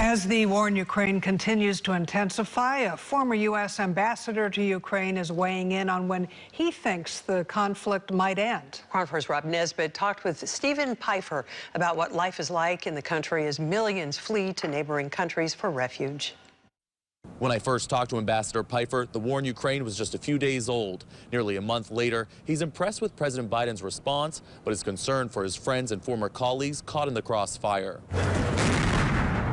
As the war in Ukraine continues to intensify, a former U.S. ambassador to Ukraine is weighing in on when he thinks the conflict might end. Crown 4's Rob Nesbitt talked with Stephen Pfeiffer about what life is like in the country as millions flee to neighboring countries for refuge. When I first talked to Ambassador Pfeiffer, the war in Ukraine was just a few days old. Nearly a month later, he's impressed with President Biden's response, but is concerned for his friends and former colleagues caught in the crossfire.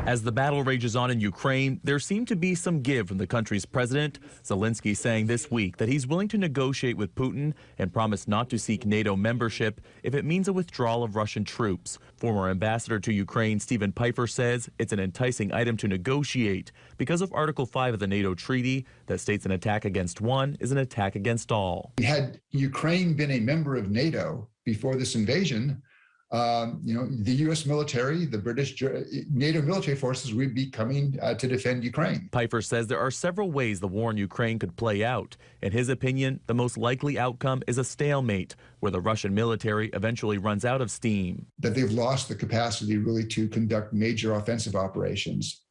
As the battle rages on in Ukraine, there seemed to be some give from the country's president. Zelensky saying this week that he's willing to negotiate with Putin and promised not to seek NATO membership if it means a withdrawal of Russian troops. Former ambassador to Ukraine Stephen Pfeiffer says it's an enticing item to negotiate because of Article 5 of the NATO treaty that states an attack against one is an attack against all. Had Ukraine been a member of NATO before this invasion, the U.S. military, the British NATO military forces would be coming to defend Ukraine. Pfeiffer says there are several ways the war in Ukraine could play out. In his opinion, the most likely outcome is a stalemate, where the Russian military eventually runs out of steam. That they've lost the capacity really to conduct major offensive operations.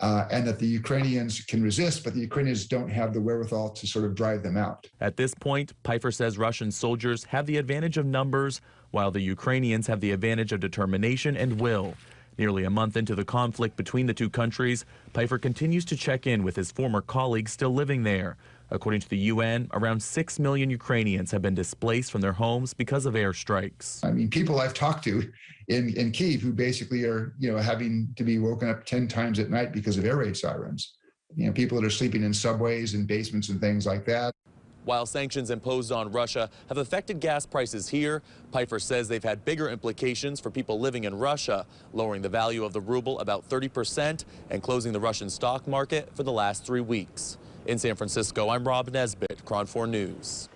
And that the Ukrainians can resist, but the Ukrainians don't have the wherewithal to sort of drive them out. At this point, Pfeiffer says Russian soldiers have the advantage of numbers, while the Ukrainians have the advantage of determination and will. Nearly a month into the conflict between the two countries, Pfeiffer continues to check in with his former colleagues still living there. According to the UN, around 6 million Ukrainians have been displaced from their homes because of airstrikes. I mean, people I've talked to in Kyiv who basically are, having to be woken up 10 times at night because of air raid sirens. People that are sleeping in subways and basements and things like that. While sanctions imposed on Russia have affected gas prices here, Pfeiffer says they've had bigger implications for people living in Russia, lowering the value of the ruble about 30% and closing the Russian stock market for the last 3 weeks. In San Francisco, I'm Rob Nesbitt, Crown 4 News.